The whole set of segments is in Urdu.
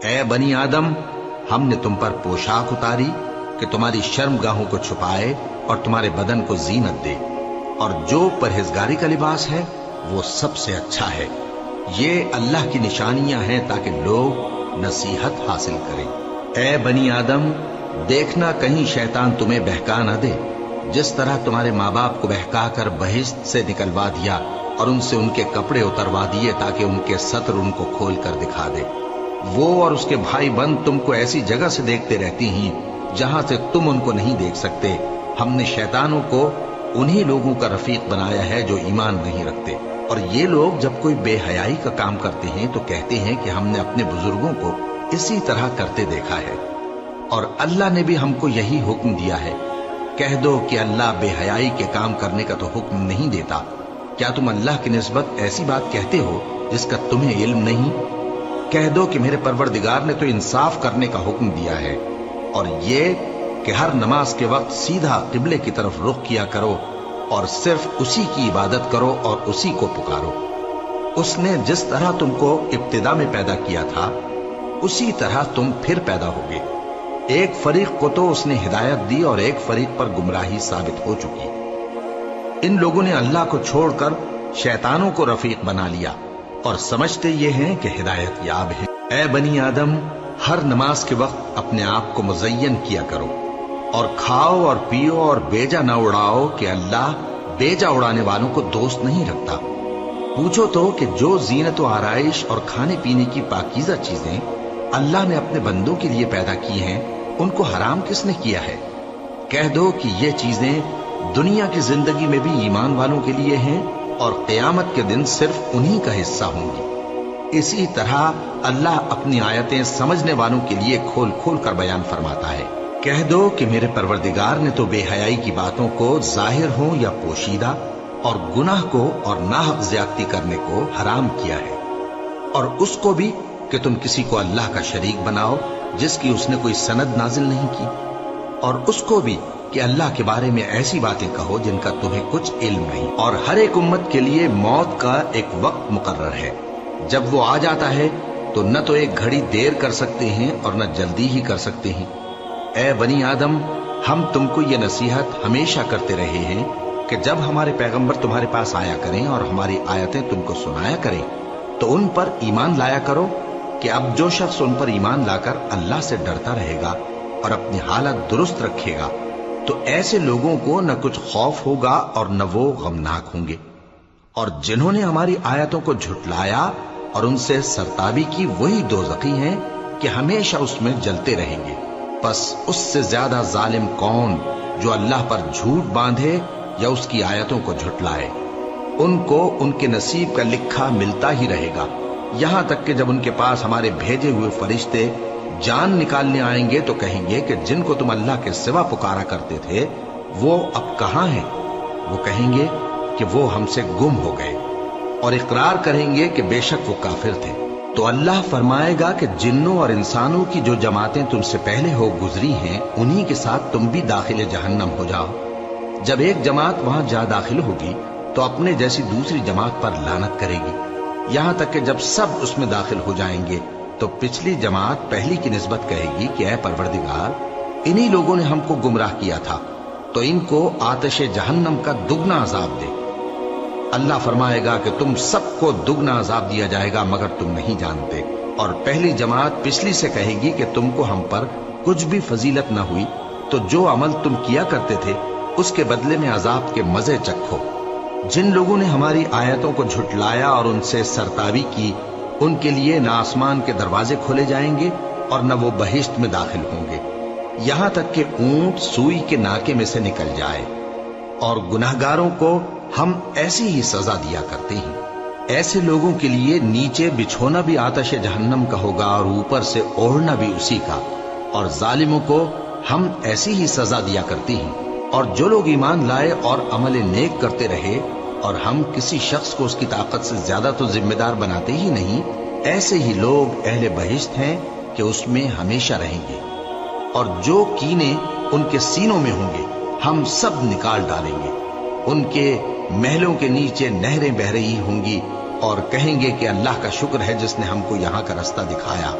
اے بنی آدم، ہم نے تم پر پوشاک اتاری کہ تمہاری شرمگاہوں کو چھپائے اور تمہارے بدن کو زینت دے، اور جو پرہیزگاری کا لباس ہے وہ سب سے اچھا ہے۔ یہ اللہ کی نشانیاں ہیں تاکہ لوگ نصیحت حاصل کریں۔ اے بنی آدم، دیکھنا کہیں شیطان تمہیں بہکا نہ دے، جس طرح تمہارے ماں باپ کو بہکا کر بہشت سے نکلوا دیا اور ان سے ان کے کپڑے اتروا دیے تاکہ ان کے ستر ان کو کھول کر دکھا دے۔ وہ اور اس کے بھائی بند تم کو ایسی جگہ سے دیکھتے رہتی ہیں جہاں سے تم ان کو نہیں دیکھ سکتے۔ ہم نے شیطانوں کو انہی لوگوں کا رفیق بنایا ہے جو ایمان نہیں رکھتے، اور یہ لوگ جب کوئی بے حیائی کا کام کرتے ہیں تو کہتے ہیں کہ ہم نے اپنے بزرگوں کو اسی طرح کرتے دیکھا ہے، اور اللہ نے بھی ہم کو یہی حکم دیا ہے۔ کہہ دو کہ اللہ بے حیائی کے کام کرنے کا تو حکم نہیں دیتا۔ کیا تم اللہ کی نسبت ایسی بات کہتے ہو جس کا تمہیں علم نہیں؟ کہہ دو کہ میرے پروردگار نے تو انصاف کرنے کا حکم دیا ہے، اور یہ کہ ہر نماز کے وقت سیدھا قبلے کی طرف رخ کیا کرو اور صرف اسی کی عبادت کرو اور اسی کو پکارو۔ اس نے جس طرح تم کو ابتدا میں پیدا کیا تھا اسی طرح تم پھر پیدا ہوگے۔ ایک فریق کو تو اس نے ہدایت دی اور ایک فریق پر گمراہی ثابت ہو چکی۔ ان لوگوں نے اللہ کو چھوڑ کر شیطانوں کو رفیق بنا لیا اور سمجھتے یہ ہیں کہ ہدایت یاب ہے۔ اے بنی آدم، ہر نماز کے وقت اپنے آپ کو مزین کیا کرو، اور کھاؤ اور پیو اور بیجا نہ اڑاؤ کہ اللہ بیجا اڑانے والوں کو دوست نہیں رکھتا۔ پوچھو تو کہ جو زینت و آرائش اور کھانے پینے کی پاکیزہ چیزیں اللہ نے اپنے بندوں کے لیے پیدا کی ہیں ان کو حرام کس نے کیا ہے؟ کہہ دو کہ یہ چیزیں دنیا کی زندگی میں بھی ایمان والوں کے لیے ہیں اور قیامت کے دن صرف انہی کا حصہ ہوں گی۔ اسی طرح اللہ اپنی آیتیں سمجھنے والوں کے لیے کھول کھول کر بیان فرماتا ہے۔ کہہ دو کہ میرے پروردگار نے تو بے حیائی کی باتوں کو ظاہر ہوں یا پوشیدہ، اور گناہ کو اور ناحق زیادتی کرنے کو حرام کیا ہے، اور اس کو بھی کہ تم کسی کو اللہ کا شریک بناؤ جس کی اس نے کوئی سند نازل نہیں کی، اور اس کو بھی کہ اللہ کے بارے میں ایسی باتیں کہو جن کا تمہیں کچھ علم نہیں۔ اور ہر ایک امت کے لیے موت کا ایک وقت مقرر ہے، جب وہ آ جاتا ہے تو نہ تو ایک گھڑی دیر کر سکتے ہیں اور نہ جلدی ہی کر سکتے ہیں۔ اے بنی آدم، ہم تم کو یہ نصیحت ہمیشہ کرتے رہے ہیں کہ جب ہمارے پیغمبر تمہارے پاس آیا کریں اور ہماری آیتیں تم کو سنایا کریں تو ان پر ایمان لایا کرو، کہ اب جو شخص ان پر ایمان لا کر اللہ سے ڈرتا رہے گا اور اپنی حالت درست رکھے گا تو ایسے لوگوں کو نہ کچھ خوف ہوگا اور نہ وہ غمناک ہوں گے۔ اور جنہوں نے ہماری آیتوں کو جھٹلایا اور ان سے سرتابی کی وہی دوزخی ہیں کہ ہمیشہ اس میں جلتے رہیں گے۔ پس اس سے زیادہ ظالم کون جو اللہ پر جھوٹ باندھے یا اس کی آیتوں کو جھٹلائے؟ ان کو ان کے نصیب کا لکھا ملتا ہی رہے گا، یہاں تک کہ جب ان کے پاس ہمارے بھیجے ہوئے فرشتے جان نکالنے آئیں گے تو کہیں گے کہ جن کو تم اللہ کے سوا پکارا کرتے تھے وہ اب کہاں ہیں؟ وہ کہیں گے کہ وہ ہم سے گم ہو گئے، اور اقرار کریں گے کہ بے شک وہ کافر تھے۔ تو اللہ فرمائے گا کہ جنوں اور انسانوں کی جو جماعتیں تم سے پہلے ہو گزری ہیں انہی کے ساتھ تم بھی داخل جہنم ہو جاؤ۔ جب ایک جماعت وہاں جا داخل ہوگی تو اپنے جیسی دوسری جماعت پر لعنت کرے گی، یہاں تک کہ جب سب اس میں داخل ہو جائیں گے تو پچھلی جماعت پہلی کی نسبت کہے گی کہ اے پروردگار، انہی لوگوں نے ہم کو گمراہ کیا تھا، تو ان کو آتش جہنم کا دگنا عذاب دے۔ اللہ فرمائے گا کہ تم سب کو دگنا عذاب دیا جائے گا مگر تم نہیں جانتے۔ اور پہلی جماعت پچھلی سے کہے گی کہ تم کو ہم پر کچھ بھی فضیلت نہ ہوئی، تو جو عمل تم کیا کرتے تھے اس کے بدلے میں عذاب کے مزے چکھو۔ جن لوگوں نے ہماری آیتوں کو جھٹلایا اور ان سے سرتابی کی ان کے لیے نہ آسمان کے دروازے کھولے جائیں گے اور نہ وہ بہشت میں داخل ہوں گے، یہاں تک کہ اونٹ سوئی کے ناکے میں سے نکل جائے۔ اور گناہگاروں کو ہم ایسی ہی سزا دیا کرتے ہیں۔ ایسے لوگوں کے لیے نیچے بچھونا بھی آتش جہنم کا ہوگا اور اوپر سے اوڑھنا بھی اسی کا، اور ظالموں کو ہم ایسی ہی سزا دیا کرتے ہیں۔ اور جو لوگ ایمان لائے اور عمل نیک کرتے رہے اور ہم کسی شخص کو اس کی طاقت سے زیادہ تو ذمہ دار بناتے ہی نہیں، ایسے ہی لوگ اہل بہشت ہیں کہ اس میں ہمیشہ رہیں گے۔ اور جو کینے ان کے سینوں میں ہوں گے ہم سب نکال ڈالیں گے، ان کے محلوں کے نیچے نہریں بہہ رہی ہوں گی اور کہیں گے کہ اللہ کا شکر ہے جس نے ہم کو یہاں کا رستہ دکھایا۔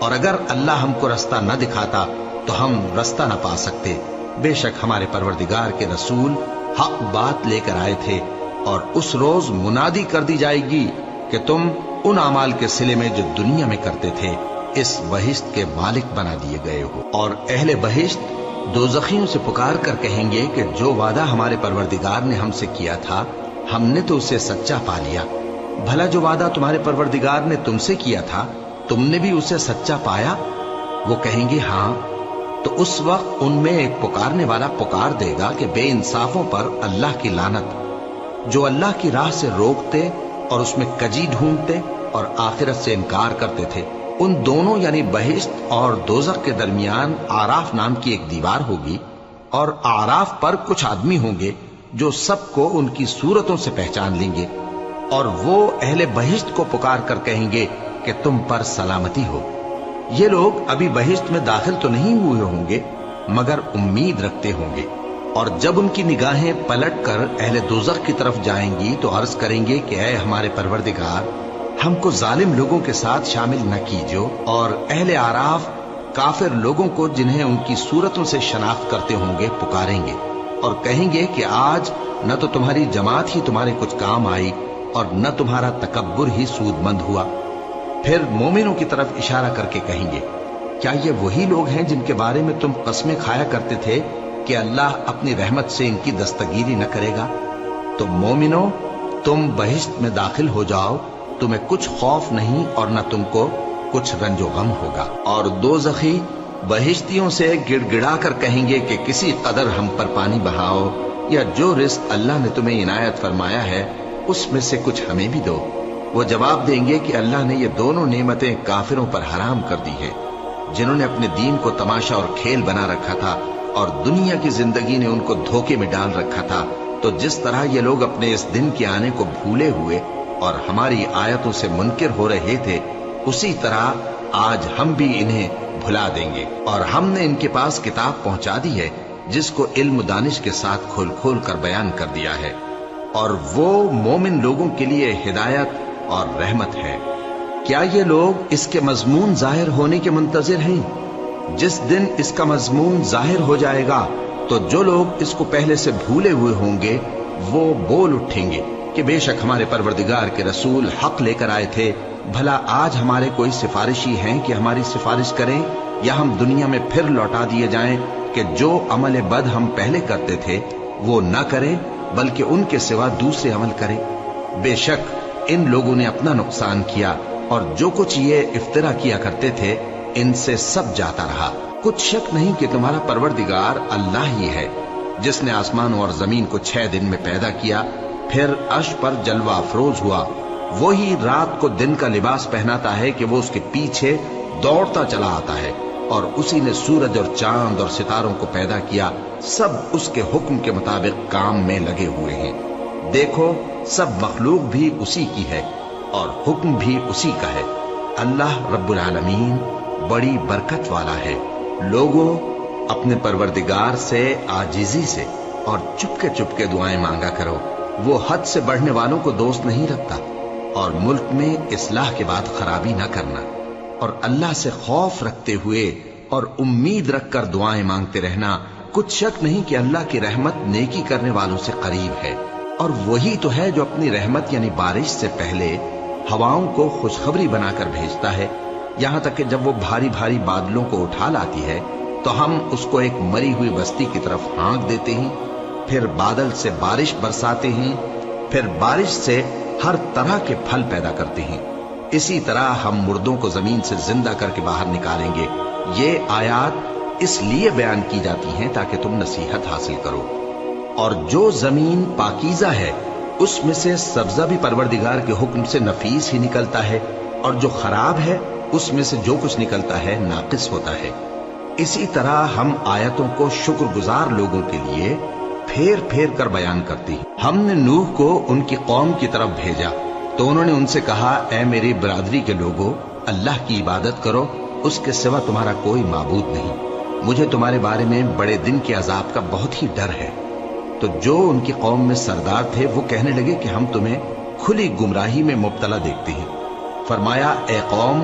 اور اگر اللہ ہم کو رستہ نہ دکھاتا تو ہم رستہ نہ پا سکتے۔ بے شک ہمارے پروردگار کے رسول حق بات لے کر آئے تھے، اور اس روز منادی کر دی جائے گی کہ تم ان اعمال کے صلے میں جو دنیا میں کرتے تھے اس بہشت کے مالک بنا دیے گئے ہو۔ اور اہل بہشت دوزخیوں سے پکار کر کہیں گے کہ جو وعدہ ہمارے پروردگار نے ہم سے کیا تھا ہم نے تو اسے سچا پا لیا۔ بھلا جو وعدہ تمہارے پروردگار نے تم سے کیا تھا تم نے بھی اسے سچا پایا؟ وہ کہیں گے ہاں۔ تو اس وقت ان میں ایک پکارنے والا پکار دے گا کہ بے انصافوں پر اللہ کی لعنت، جو اللہ کی راہ سے روکتے اور اس میں کجی ڈھونڈتے اور آخرت سے انکار کرتے تھے۔ ان دونوں یعنی بہشت اور دوزخ کے درمیان آراف نام کی ایک دیوار ہوگی، اور آراف پر کچھ آدمی ہوں گے جو سب کو ان کی صورتوں سے پہچان لیں گے، اور وہ اہل بہشت کو پکار کر کہیں گے کہ تم پر سلامتی ہو۔ یہ لوگ ابھی بہشت میں داخل تو نہیں ہوئے ہوں گے مگر امید رکھتے ہوں گے، اور جب ان کی نگاہیں پلٹ کر اہل دوزخ کی طرف جائیں گی تو عرض کریں گے کہ اے ہمارے پروردگار، ہم کو ظالم لوگوں کے ساتھ شامل نہ کیجو۔ اور اہل آراف کافر لوگوں کو جنہیں ان کی صورتوں سے شناخت کرتے ہوں گے پکاریں گے اور کہیں گے کہ آج نہ تو تمہاری جماعت ہی تمہارے کچھ کام آئی اور نہ تمہارا تکبر ہی سود مند ہوا۔ پھر مومنوں کی طرف اشارہ کر کے کہیں گے کیا یہ وہی لوگ ہیں جن کے بارے میں تم قسمیں کھایا کرتے تھے کہ اللہ اپنی رحمت سے ان کی دستگیری نہ کرے گا؟ تو مومنوں، تم بہشت میں داخل ہو جاؤ، تمہیں کچھ خوف نہیں اور نہ تم کو کچھ رنج و غم ہوگا۔ اور دوزخی بہشتیوں سے گڑ گڑا کر کہیں گے کہ کسی قدر ہم پر پانی بہاؤ، یا جو رزق اللہ نے تمہیں عنایت فرمایا ہے اس میں سے کچھ ہمیں بھی دو۔ وہ جواب دیں گے کہ اللہ نے یہ دونوں نعمتیں کافروں پر حرام کر دی ہے، جنہوں نے اپنے دین کو تماشا اور کھیل بنا رکھا تھا اور دنیا کی زندگی نے ان کو دھوکے میں ڈال رکھا تھا۔ تو جس طرح یہ لوگ اپنے اس دن کے آنے کو بھولے ہوئے اور ہماری آیتوں سے منکر ہو رہے تھے، اسی طرح آج ہم بھی انہیں بھلا دیں گے۔ اور ہم نے ان کے پاس کتاب پہنچا دی ہے جس کو علم و دانش کے ساتھ کھول کھول کر بیان کر دیا ہے، اور وہ مومن لوگوں کے لیے ہدایت اور رحمت ہے۔ کیا یہ لوگ اس کے مضمون ظاہر ہونے کے منتظر ہیں؟ جس دن اس کا مضمون ظاہر ہو جائے گا تو جو لوگ اس کو پہلے سے بھولے ہوئے ہوں گے وہ بول اٹھیں گے کہ بے شک ہمارے پروردگار کے رسول حق لے کر آئے تھے، بھلا آج ہمارے کوئی سفارشی ہیں کہ ہماری سفارش کریں، یا ہم دنیا میں پھر لوٹا دیے جائیں کہ جو عمل بد ہم پہلے کرتے تھے وہ نہ کریں بلکہ ان کے سوا دوسرے عمل کریں۔ بے شک ان لوگوں نے اپنا نقصان کیا، اور جو کچھ یہ افترا کیا کرتے تھے ان سے سب جاتا رہا۔ کچھ شک نہیں کہ تمہارا پروردگار اللہ ہی ہے جس نے آسمان اور زمین کو 6 دن میں پیدا کیا، پھر عرش پر جلوہ افروز ہوا۔ وہی رات کو دن کا لباس پہناتا ہے کہ وہ اس کے پیچھے دوڑتا چلا آتا ہے، اور اسی نے سورج اور چاند اور ستاروں کو پیدا کیا، سب اس کے حکم کے مطابق کام میں لگے ہوئے ہیں۔ دیکھو سب مخلوق بھی اسی کی ہے اور حکم بھی اسی کا ہے۔ اللہ رب العالمین بڑی برکت والا ہے۔ لوگوں، اپنے پروردگار سے عاجزی سے اور چپکے دعائیں مانگا کرو، وہ حد سے بڑھنے والوں کو دوست نہیں رکھتا، اور ملک میں اصلاح کے بعد خرابی نہ کرنا، اور اللہ سے خوف رکھتے ہوئے اور امید رکھ کر دعائیں مانگتے رہنا۔ کچھ شک نہیں کہ اللہ کی رحمت نیکی کرنے والوں سے قریب ہے، اور وہی تو ہے جو اپنی رحمت یعنی بارش سے پہلے ہواؤں کو خوشخبری بنا کر بھیجتا ہے، یہاں تک کہ جب وہ بھاری بھاری بادلوں کو اٹھا لاتی ہے تو ہم اس کو ایک مری ہوئی بستی کی طرف ہانک دیتے ہیں، پھر بادل سے بارش برساتے ہیں، پھر بارش سے ہر طرح کے پھل پیدا کرتے ہیں۔ اسی طرح ہم مردوں کو زمین سے زندہ کر کے باہر نکالیں گے۔ یہ آیات اس لیے بیان کی جاتی ہیں تاکہ تم نصیحت حاصل کرو۔ اور جو زمین پاکیزہ ہے اس میں سے سبزہ بھی پروردگار کے حکم سے نفیس ہی نکلتا ہے، اور جو خراب ہے اس میں سے جو کچھ نکلتا ہے ناقص ہوتا ہے۔ اسی طرح ہم آیتوں کو شکر گزار لوگوں کے لیے پھیر پھیر کر بیان کرتی ہیں۔ ہم نے نوح کو ان کی قوم کی طرف بھیجا تو انہوں نے ان سے کہا، اے میری برادری کے لوگوں، اللہ کی عبادت کرو، اس کے سوا تمہارا کوئی معبود نہیں، مجھے تمہارے بارے میں بڑے دن کے عذاب کا بہت ہی ڈر ہے۔ تو جو ان کی قوم میں سردار تھے وہ کہنے لگے کہ ہم تمہیں کھلی گمراہی میں مبتلا دیکھتے ہیں۔ فرمایا، اے قوم،